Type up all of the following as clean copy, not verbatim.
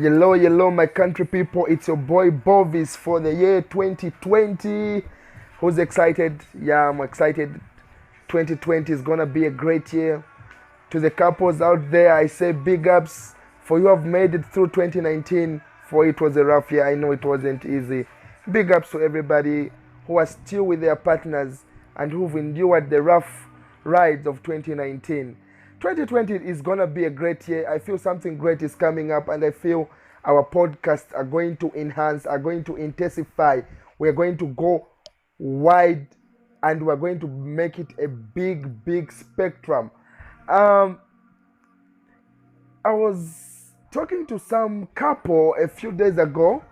Yellow, yellow, my country people. It's your boy Bovis for the year 2020. Who's excited? Yeah, I'm excited. 2020 is gonna be a great year. To the couples out there, I say big ups for you have made it through 2019. For it was a rough year. I know it wasn't easy. Big ups to everybody who are still with their partners and who've endured the rough rides of 2019. 2020 is gonna be a great year. I feel something great is coming up, and I feel our podcasts are going to enhance, are going to intensify. We're going to go wide, and we're going to make it a big, big spectrum. Um, I was talking to some couple a few days ago,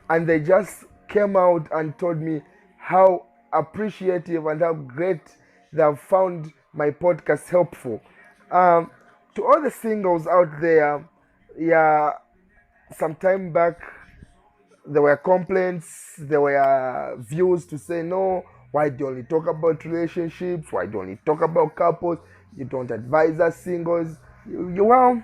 and they just came out and told me how appreciative and how great they have found my podcast helpful. Um, to all the singles out there, yeah, some time back there were complaints, there were views to say no. Why do you only talk about relationships? Why do you only talk about couples? You don't advise us singles. Well,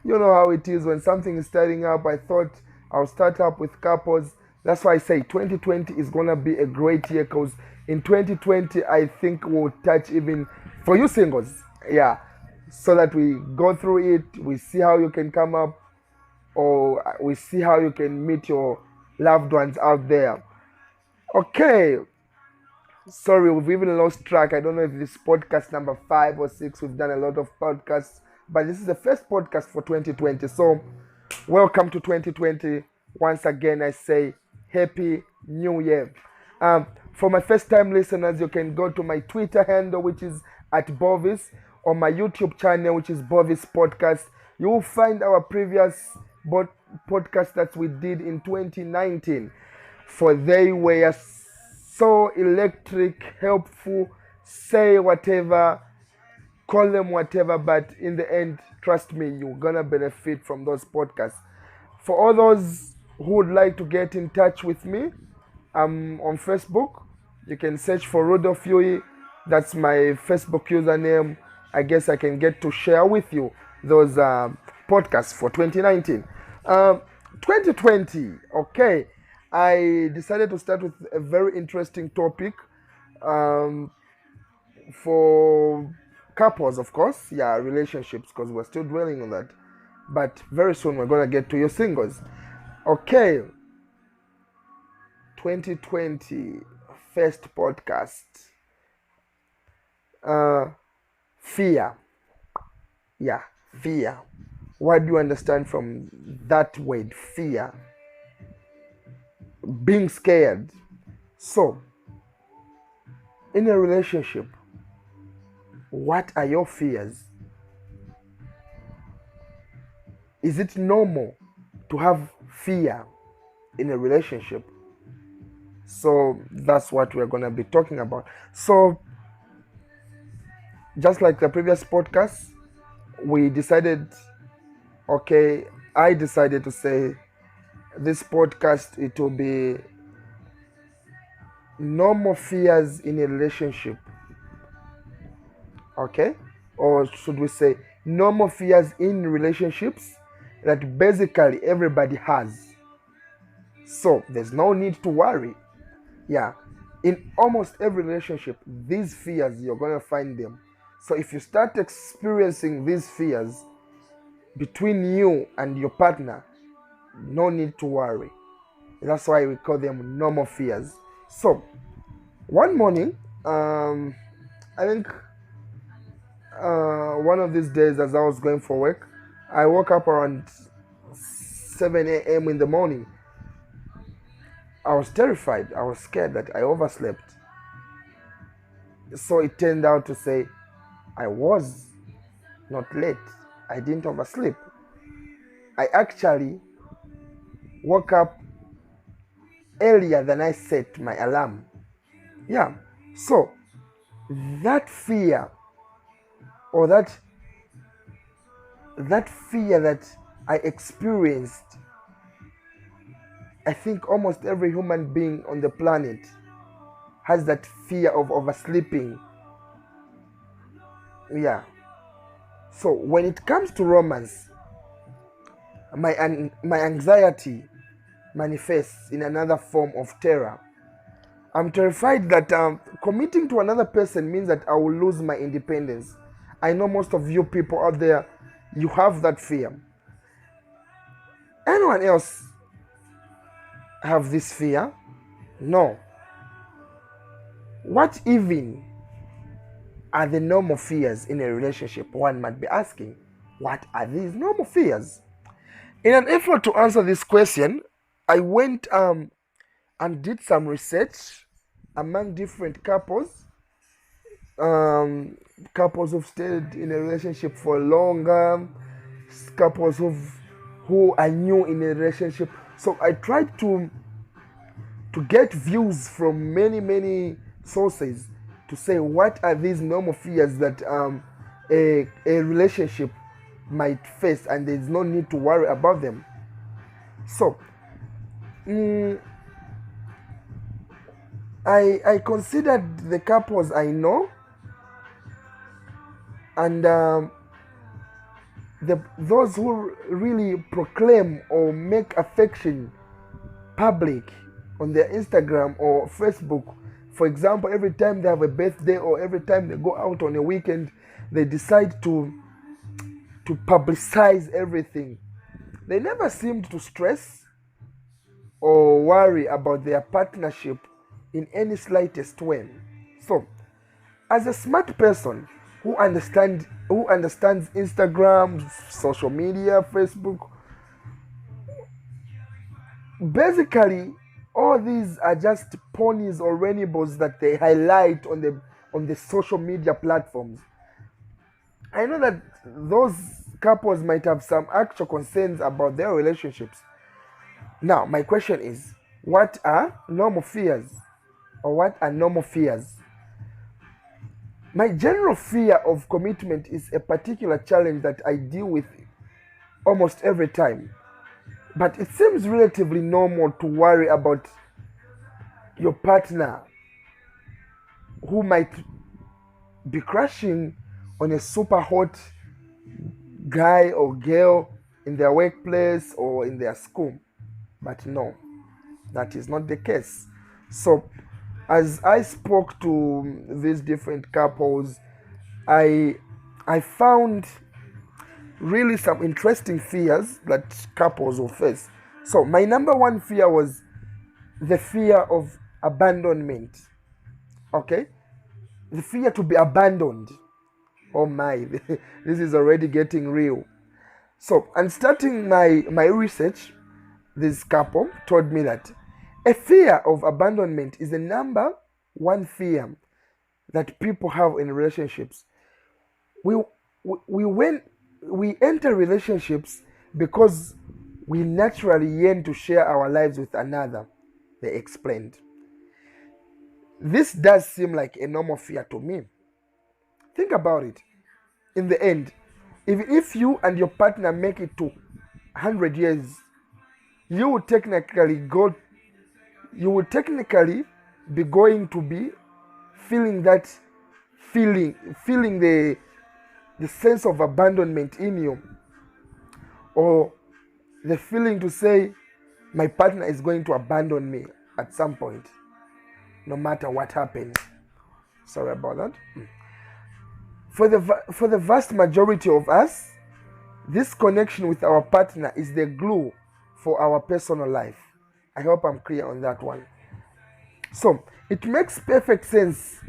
you know how it is when something is starting up. I thought I'll start up with couples. That's why I say 2020 is gonna be a great year, because in 2020 I think we'll touch even for you singles, yeah, so that we go through it, we see how you can come up, or we see how you can meet your loved ones out there. Okay, sorry, we've even lost track. I don't know if this podcast number 5 or 6. We've done a lot of podcasts, but this is the first podcast for 2020. So, welcome to 2020. Once again, I say Happy New Year. For my first time listeners, you can go to my Twitter handle, which is at Bovis, or my YouTube channel, which is Bovis Podcast. You will find our previous podcast that we did in 2019, for they were so electric, helpful, say whatever, call them whatever, but in the end, trust me, you're gonna benefit from those podcasts. For all those who would like to get in touch with me, I'm on Facebook. You can search for Rudolph Yui. That's my Facebook username. I guess I can get to share with you those podcasts for 2019. 2020, okay. I decided to start with a very interesting topic um, for couples, of course. Yeah, relationships, because we're still dwelling on that. But very soon we're going to get to your singles. Okay, 2020, first podcast. Fear. Yeah, fear. What do you understand from that word, fear? Being scared. So, in a relationship, what are your fears? Is it normal to have fear in a relationship? So, that's what we're going to be talking about. So, just like the previous podcast, we decided, okay, I decided to say this podcast, it will be normal fears in a relationship. Okay, or should we say normal fears in relationships that basically everybody has. So there's no need to worry. Yeah, in almost every relationship, these fears, you're gonna find them. So if you start experiencing these fears between you and your partner, no need to worry. That's why we call them normal fears. So one morning, I think one of these days, as I was going for work, I woke up around 7 a.m. in the morning. I was terrified. I was scared that I overslept. So it turned out to say I was not late. I didn't oversleep. I actually woke up earlier than I set my alarm. Yeah. So that fear, or that fear that I experienced, I think almost every human being on the planet has that fear of oversleeping. Yeah. So when it comes to romance, my anxiety manifests in another form of terror. I'm terrified that committing to another person means that I will lose my independence. I know most of you people out there, you have that fear. Anyone else have this fear? No. What even are the normal fears in a relationship? One might be asking, what are these normal fears? In an effort to answer this question, I went and did some research among different couples, couples who've stayed in a relationship for longer, couples who are new in a relationship. So I tried to get views from many sources to say what are these normal fears that a relationship might face, and there's no need to worry about them. So I considered the couples I know, and those who really proclaim or make affection public on their Instagram or Facebook. For example, every time they have a birthday or every time they go out on a weekend, they decide to publicize everything. They never seemed to stress or worry about their partnership in any slightest way. So, as a smart person who understands Instagram, social media, Facebook, basically all these are just ponies or rainbows that they highlight on the social media platforms. I know that those couples might have some actual concerns about their relationships. Now, my question is, what are normal fears? Or what are normal fears? My general fear of commitment is a particular challenge that I deal with almost every time. But it seems relatively normal to worry about your partner who might be crushing on a super hot guy or girl in their workplace or in their school. But no, that is not the case. So, as I spoke to these different couples, I found really some interesting fears that couples will face. So my number one fear was the fear of abandonment. Okay? The fear to be abandoned. Oh my, this is already getting real. So, and starting my research, this couple told me that a fear of abandonment is the number one fear that people have in relationships. When we enter relationships because we naturally yearn to share our lives with another, they explained. This does seem like a normal fear to me. Think about it. In the end, if you and your partner make it to 100 years, you will technically be going to be feeling the sense of abandonment in you, or the feeling to say my partner is going to abandon me at some point, no matter what happens. Sorry about that. For the vast majority of us, this connection with our partner is the glue for our personal life. I hope I'm clear on that one. So, it makes perfect sense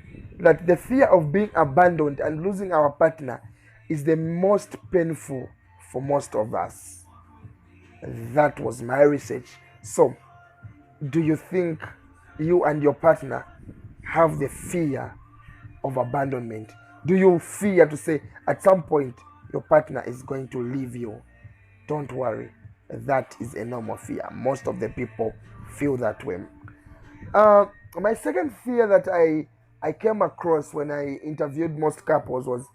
that the fear of being abandoned and losing our partner is the most painful for most of us. That was my research. So, do you think you and your partner have the fear of abandonment? Do you fear to say at some point your partner is going to leave you? Don't worry. That is a normal fear. Most of the people feel that way. My second fear that I came across when I interviewed most couples was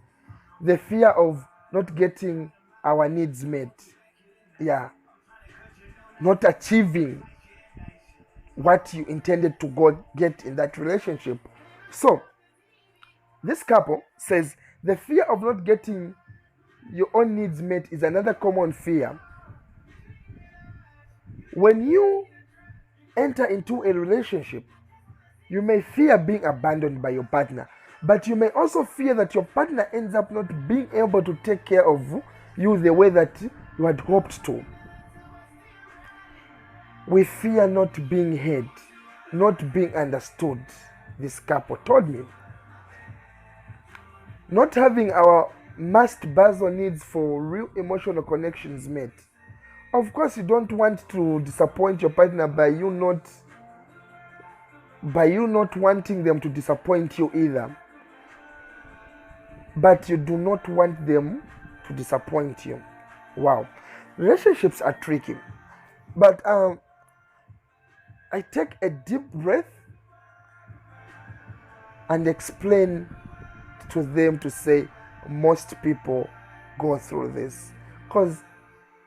the fear of not getting our needs met. Yeah. Not achieving what you intended to get in that relationship. So, this couple says the fear of not getting your own needs met is another common fear. When you enter into a relationship, you may fear being abandoned by your partner, but you may also fear that your partner ends up not being able to take care of you the way that you had hoped to. We fear not being heard, not being understood. This couple told me. Not having our must basal needs for real emotional connections met. Of course, you don't want to disappoint your partner by you not wanting them to disappoint you either. But you do not want them to disappoint you. Wow. Relationships are tricky. But I take a deep breath and explain to them to say most people go through this. Because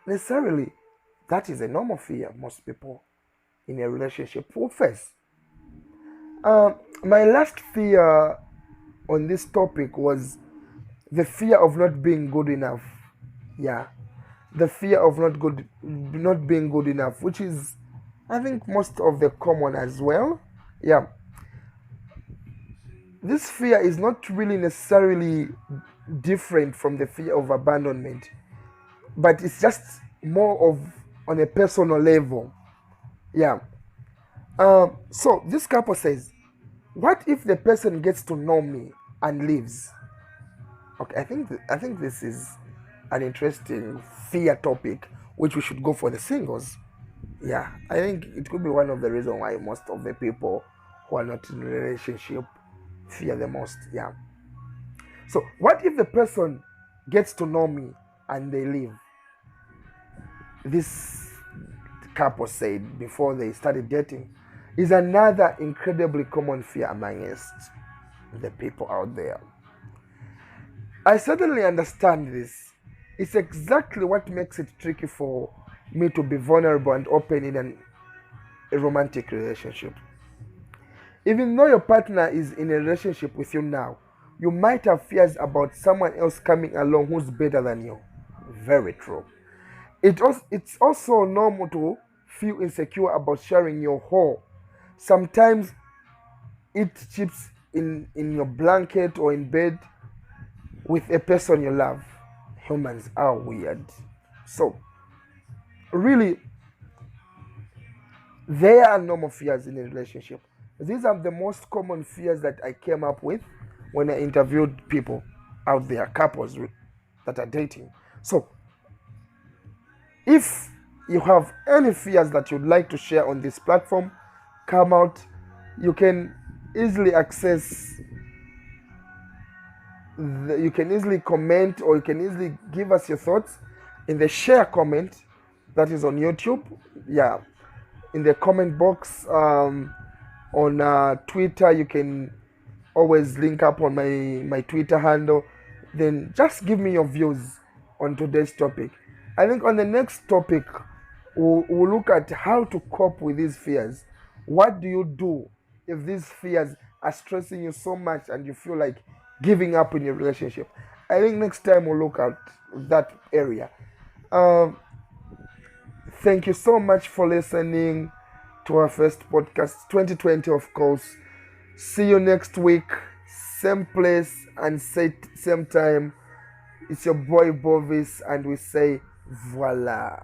necessarily that is a normal fear most people in a relationship will face. My last fear on this topic was the fear of not being good enough. Yeah, the fear of not being good enough, which is, I think, most of the common as well. Yeah, this fear is not really necessarily different from the fear of abandonment, but it's just more of on a personal level. Yeah. So this couple says, what if the person gets to know me and leaves? Okay, I think this is an interesting fear topic, which we should go for the singles. Yeah, I think it could be one of the reasons why most of the people who are not in a relationship fear the most. Yeah. So what if the person gets to know me and they leave? This couple said before they started dating is another incredibly common fear amongst the people out there. I certainly understand this. It's exactly what makes it tricky for me to be vulnerable and open in a romantic relationship. Even though your partner is in a relationship with you now, you might have fears about someone else coming along who's better than you. Very true. It's also normal to feel insecure about sharing your home. Sometimes it chips in your blanket or in bed with a person you love. Humans are weird. So, really, there are normal fears in a relationship. These are the most common fears that I came up with when I interviewed people out there, couples that are dating. So, if you have any fears that you'd like to share on this platform, come out. You can easily you can easily comment, or you can easily give us your thoughts in the share comment that is on YouTube. Yeah, in the comment box on Twitter. You can always link up on my Twitter handle. Then just give me your views on today's topic. I think on the next topic, we'll look at how to cope with these fears. What do you do if these fears are stressing you so much and you feel like giving up in your relationship? I think next time we'll look at that area. Thank you so much for listening to our first podcast, 2020, of course. See you next week, same place and same time. It's your boy Bovis, and we say voila.